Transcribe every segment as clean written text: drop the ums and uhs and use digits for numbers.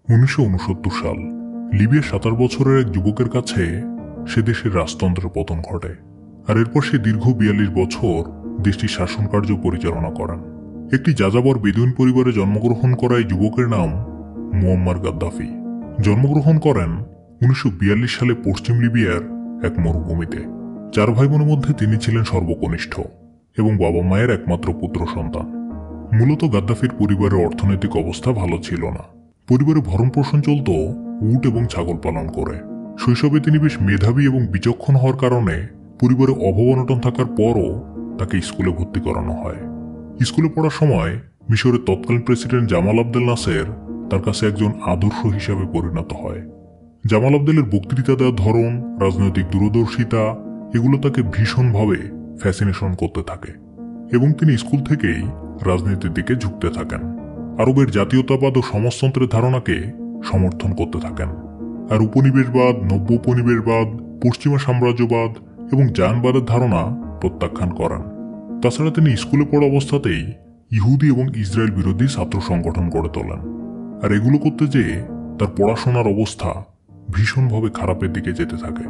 1969 সাল লিবিয়ার 27 বছরের এক যুবকের কাছে সে দেশের রাজতন্ত্রের পতন ঘটে, আর এরপর সে দীর্ঘ 42 বছর দেশটির শাসন কার্য পরিচালনা করেন। একটি যাযাবর বেদুইন পরিবারে জন্মগ্রহণ করা এই যুবকের নাম মুয়াম্মার গাদ্দাফি। জন্মগ্রহণ করেন 1942 সালে পশ্চিম লিবিয়ার এক মরুভূমিতে। 4 ভাই বোনের মধ্যে তিনি ছিলেন সর্বকনিষ্ঠ এবং বাবা মায়ের একমাত্র পুত্র সন্তান। মূলত গাদ্দাফির পরিবারের অর্থনৈতিক অবস্থা ভালো ছিল না। পরিবারে ভরণ পোষণ চলত উট এবং ছাগল পালন করে। শৈশবে তিনি বেশ মেধাবী এবং বিচক্ষণ হওয়ার কারণে পরিবারে অভাব অনটন থাকার পরও তাকে স্কুলে ভর্তি করানো হয়। স্কুলে পড়ার সময় মিশরের তৎকালীন প্রেসিডেন্ট জামাল আবদেল নাসের তার কাছে একজন আদর্শ হিসাবে পরিণত হয়। জামাল আবদেলের বক্তৃতা দেওয়ার ধরন, রাজনৈতিক দূরদর্শিতা এগুলো তাকে ভীষণভাবে ফ্যাসিনেশন করতে থাকে এবং তিনি স্কুল থেকেই রাজনীতির দিকে ঝুঁকতে থাকেন। আরবের জাতীয়তাবাদ ও সমাজতন্ত্রের ধারণাকে সমর্থন করতে থাকেন, আর উপনিবেশবাদ, নব্য উপনিবেশবাদ, পশ্চিমা সাম্রাজ্যবাদ এবং জায়নবাদের ধারণা প্রত্যাখ্যান করেন। তাছাড়া তিনি স্কুলে পড়া অবস্থাতেই ইহুদি এবং ইসরায়েল বিরোধী ছাত্র সংগঠন গড়ে তোলেন, আর এগুলো করতে যেয়ে তার পড়াশোনার অবস্থা ভীষণভাবে খারাপের দিকে যেতে থাকে।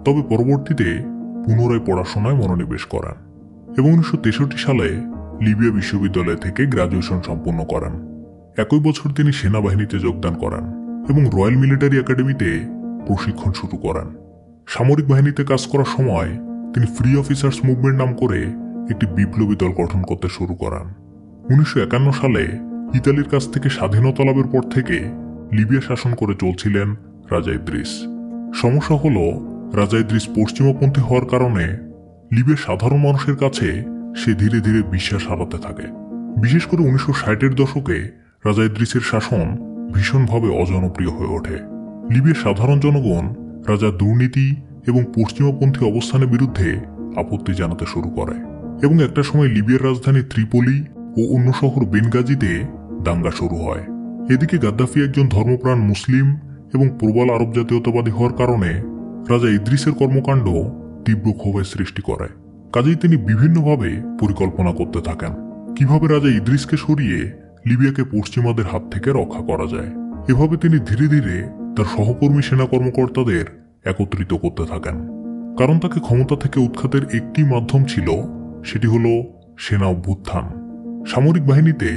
তবে পরবর্তীতে পুনরায় পড়াশোনায় মনোনিবেশ করেন এবং 1963 সালে লিবিয়া বিশ্ববিদ্যালয় থেকে গ্রাজুয়েশন সম্পূর্ণ করেন। একই বছর তিনি সেনাবাহিনীতে যোগদান করেন এবং রয়্যাল মিলিটারি একাডেমিতে প্রশিক্ষণ শুরু করেন। সামরিক বাহিনীতে কাজ করার সময় তিনি ফ্রি অফিসার্স মুভমেন্ট নাম করে একটি বিপ্লবী দল গঠন করতে শুরু করেন। 1951 সালে ইতালির কাছ থেকে স্বাধীনতা লাভের পর থেকে লিবিয়া শাসন করে চলছিলেন রাজা ইদ্রিস। সমস্যা হলো, রাজা ইদ্রিস পশ্চিমপন্থী হওয়ার কারণে লিবিয়ার সাধারণ মানুষের কাছে সে ধীরে ধীরে বিশ্বাস হারাতে থাকে। বিশেষ করে 1960-এর দশকে রাজা ইদ্রিসের শাসন ভীষণভাবে অজনপ্রিয় হয়ে ওঠে। লিবিয়ার সাধারণ জনগণ রাজার দুর্নীতি এবং পশ্চিমপন্থী অবস্থানের বিরুদ্ধে আপত্তি জানাতে শুরু করে এবং একটা সময় লিবিয়ার রাজধানী ত্রিপোলি ও অন্য শহর বেনগাজিতে দাঙ্গা শুরু হয়। এদিকে গাদ্দাফি একজন ধর্মপ্রাণ মুসলিম এবং প্রবল আরব জাতীয়তাবাদী হওয়ার কারণে রাজা ইদ্রিসের কর্মকাণ্ড তীব্র ক্ষোভের সৃষ্টি করে। কাজেই তিনি বিভিন্নভাবে পরিকল্পনা করতে থাকেন কিভাবে রাজা ইদ্রিসকে সরিয়ে লিবিয়াকে পশ্চিমাদের হাত থেকে রক্ষা করা যায়। এভাবে তিনি ধীরে ধীরে তার সহকর্মী সেনা কর্মকর্তাদের একত্রিত করতে থাকেন, কারণ তাকে ক্ষমতা থেকে উৎখাতের একটি মাধ্যম ছিল, সেটি হলো সেনা অভ্যুত্থান। সামরিক বাহিনীতে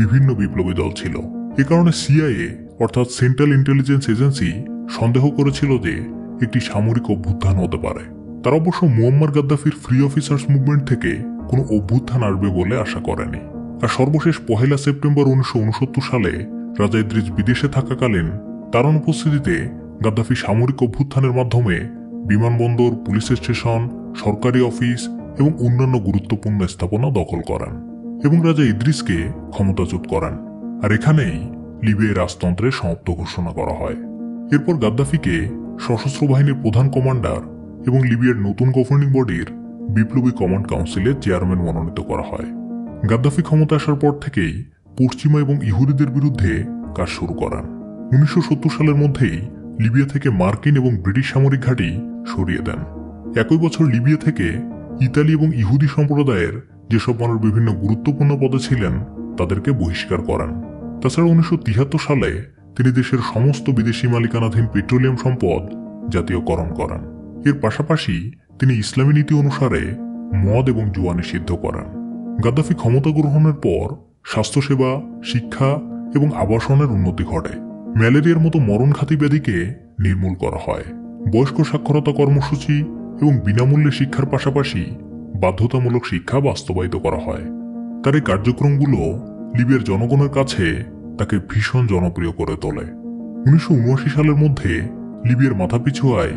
বিভিন্ন বিপ্লবী দল ছিল। এ কারণে সিআইএ অর্থাৎ সেন্ট্রাল ইন্টেলিজেন্স এজেন্সি সন্দেহ করেছিল যে একটি সামরিক অভ্যুত্থান হতে পারে। তারা অবশ্য মুয়াম্মার গাদ্দাফির ফ্রি অফিসার্স মুভমেন্ট থেকে কোনো অভ্যুত্থান আসবে বলে আশা করেনি। আর সর্বশেষ 1 সেপ্টেম্বর 1969 সালে রাজা ইদ্রিস বিদেশে থাকাকালীন তার অনুপস্থিতিতে গাদ্দাফি সামরিক অভ্যুত্থানের মাধ্যমে বিমানবন্দর, পুলিশ স্টেশন, সরকারি অফিস এবং অন্যান্য গুরুত্বপূর্ণ স্থাপনা দখল করেন এবং রাজা ইদ্রিসকে ক্ষমতাচ্যুত করেন। আর এখানেই লিবিয়ার রাজতন্ত্রের সমাপ্ত ঘোষণা করা হয়। এরপর গাদ্দাফিকে সশস্ত্র বাহিনীর প্রধান কমান্ডার এবং লিবিয়ার নতুন গভর্নিং বডির বিপ্লবী কমান্ড কাউন্সিলের চেয়ারম্যান মনোনীত করা হয়। গাদ্দাফি ক্ষমতা আসার পর থেকেই পশ্চিমা এবং ইহুদিদের বিরুদ্ধে কাজ শুরু করেন। 1970 সালের মধ্যেই লিবিয়া থেকে মার্কিন এবং ব্রিটিশ সামরিক ঘাঁটি সরিয়ে দেন। একই বছর লিবিয়া থেকে ইতালি এবং ইহুদি সম্প্রদায়ের যেসব মানুষ বিভিন্ন গুরুত্বপূর্ণ পদে ছিলেন তাদেরকে বহিষ্কার করেন। তাছাড়া 1973 সালে তিনি দেশের সমস্ত বিদেশি মালিকানাধীন পেট্রোলিয়াম সম্পদ জাতীয়করণ করেন। এর পাশাপাশি তিনি ইসলামী নীতি অনুসারে মদ এবং জুয়া নিষিদ্ধ করেন। গাদ্দাফি ক্ষমতা গ্রহণের পর স্বাস্থ্যসেবা, শিক্ষা এবং আবাসনের উন্নতি ঘটে। ম্যালেরিয়ার মতো মরণঘাতী ব্যাধিকে নির্মূল করা হয়। বয়স্ক সাক্ষরতা কর্মসূচি এবং বিনামূল্যে শিক্ষার পাশাপাশি বাধ্যতামূলক শিক্ষা বাস্তবায়িত করা হয়। তার এই কার্যক্রমগুলো লিবিয়ার জনগণের কাছে তাকে ভীষণ জনপ্রিয় করে তোলে। 1979 সালের মধ্যে লিবিয়ার মাথাপিছু আয়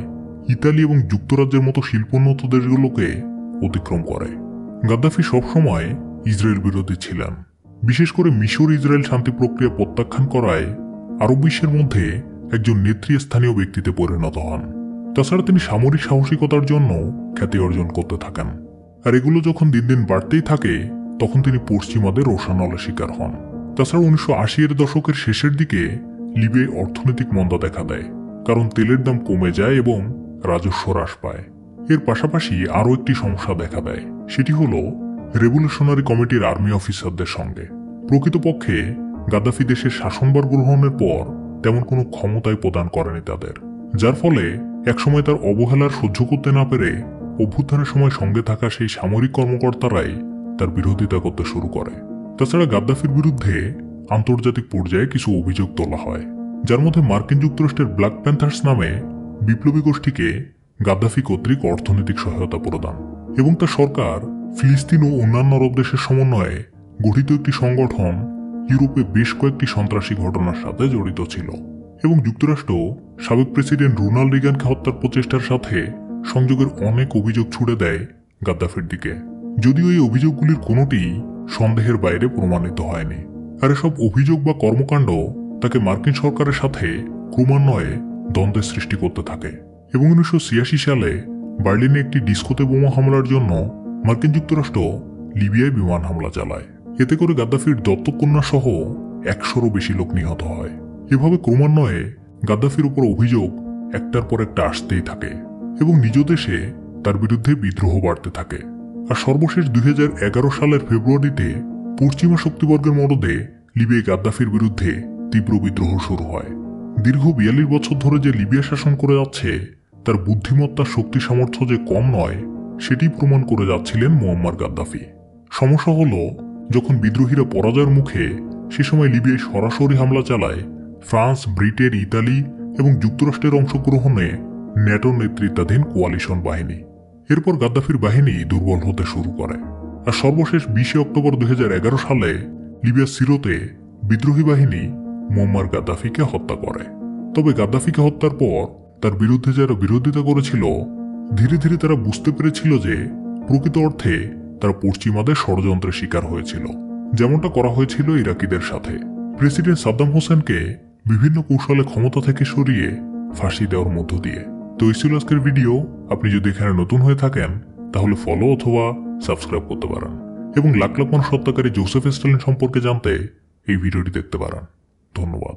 ইতালি এবং যুক্তরাজ্যের মতো শিল্পোন্নত দেশগুলোকে অতিক্রম করে। গাদ্দাফি সবসময় ইসরায়েল বিরোধী ছিলেন, বিশেষ করে মিশর ইসরায়েল শান্তি প্রক্রিয়া প্রত্যাখ্যান করায় আরব বিশ্বের মধ্যে একজন নেতৃস্থানীয় ব্যক্তিতে পরিণত হন। তাছাড়া তিনি সামরিক সাহসিকতার জন্য খ্যাতি অর্জন করতে থাকেন, আর এগুলো যখন দিন দিন বাড়তেই থাকে তখন তিনি পশ্চিমাদের রোষানলের শিকার হন। তাছাড়া 1980-এর দশকের শেষের দিকে লিবিয়ায় অর্থনৈতিক মন্দা দেখা দেয়, কারণ তেলের দাম কমে যায় এবং রাজস্ব হ্রাস পায়। এর পাশাপাশি আরও একটি সমস্যা দেখা দেয়, সেটি হলো রেভলিউশনারি কমিটির আর্মি অফিসারদের সঙ্গে। প্রকৃতপক্ষে গাদ্দাফি দেশের শাসনভার গ্রহণের পর তেমন কোনো ক্ষমতায় প্রদান করেনি তাদের, যার ফলে একসময় তার অবহেলার সহ্য করতে না পেরে অভ্যুত্থানের সময় সঙ্গে থাকা সেই সামরিক কর্মকর্তারাই তার বিরোধিতা করতে শুরু করে। তাছাড়া গাদ্দাফির বিরুদ্ধে আন্তর্জাতিক পর্যায়ে কিছু অভিযোগ তোলা হয়, যার মধ্যে মার্কিন যুক্তরাষ্ট্রের ব্ল্যাক প্যান্থার্স নামে বিপ্লবী গোষ্ঠীকে গাদ্দাফি কর্তৃক অর্থনৈতিক সহায়তা প্রদান এবং তার সরকার ফিলিস্তিন ও অন্যান্য আরব দেশের সমন্বয়ে গঠিত একটি সংগঠন ইউরোপে বেশ কয়েকটি সন্ত্রাসী ঘটনার সাথে জড়িত ছিল এবং যুক্তরাষ্ট্র সাবেক প্রেসিডেন্ট রোনাল্ড রিগানকে হত্যার প্রচেষ্টার সাথে সংযোগের অনেক অভিযোগ ছুড়ে দেয় গাদ্দাফির দিকে, যদিও এই অভিযোগগুলির কোনোটি সন্দেহের বাইরে প্রমাণিত হয়নি। আর এসব অভিযোগ বা কর্মকাণ্ড তাকে মার্কিন সরকারের সাথে ক্রমান্বয়ে দ্বন্দ্বের সৃষ্টি করতে থাকে এবং 1986 সালে বার্লিনে একটি ডিস্কোতে বোমা হামলার জন্য মার্কিন যুক্তরাষ্ট্র লিবিয়ায় বিমান হামলা চালায়। এতে করে গাদ্দাফির দত্তক কন্যা সহ 100-রও বেশি লোক নিহত হয়। এভাবে ক্রমান্বয়ে গাদ্দাফির উপর অভিযোগ একটার পর একটা আসতেই থাকে এবং নিজ দেশে তার বিরুদ্ধে বিদ্রোহ বাড়তে থাকে। আর সর্বশেষ 2011 সালের ফেব্রুয়ারিতে পশ্চিমা শক্তিবর্গের মদদে লিবিয়ায় গাদ্দাফির বিরুদ্ধে তীব্র বিদ্রোহ শুরু হয়। দীর্ঘ 42 বছর ধরে যে লিবিয়া শাসন করে যাচ্ছে তার বুদ্ধিমত্তা, শক্তি, সামর্থ্য যে কম নয় সেটি প্রমাণ করে যাচ্ছিলেন মুয়াম্মার গাদ্দাফি। সমস্যা হলো, যখন বিদ্রোহীরা পরাজয়ের মুখে সে সময় লিবিয়ায় সরাসরি হামলা চালায় ফ্রান্স, ব্রিটেন, ইতালি এবং যুক্তরাষ্ট্রের অংশগ্রহণে ন্যাটো নেতৃত্বাধীন কোয়ালিশন বাহিনী। এরপর গাদ্দাফির বাহিনী দুর্বল হতে শুরু করে আর সর্বশেষ 20 অক্টোবর 2011 সালে লিবিয়ার সিরোতে বিদ্রোহী বাহিনী মুয়াম্মার গাদ্দাফিকে হত্যা করে। তবে গাদ্দাফিকে হত্যার পর তার বিরুদ্ধে যারা বিরোধিতা করেছিল ধীরে ধীরে তারা বুঝতে পেরেছিল যে প্রকৃত অর্থে তারা পশ্চিমাদের ষড়যন্ত্রের শিকার হয়েছিল, যেমনটা করা হয়েছিল ইরাকিদের সাথে। প্রেসিডেন্ট সাদ্দাম হোসেনকে বিভিন্ন কৌশলে ক্ষমতা থেকে সরিয়ে ফাঁসি দেওয়ার মধ্য দিয়ে। তো এই ছিল আজকের ভিডিও। আপনি যদি এখানে নতুন হয়ে থাকেন তাহলে ফলো অথবা সাবস্ক্রাইব করতে পারেন এবং লাখ লাখ মানুষ হত্যাকারী জোসেফ স্ট্যালিন সম্পর্কে জানতে এই ভিডিওটি দেখতে পারেন। ধন্যবাদ।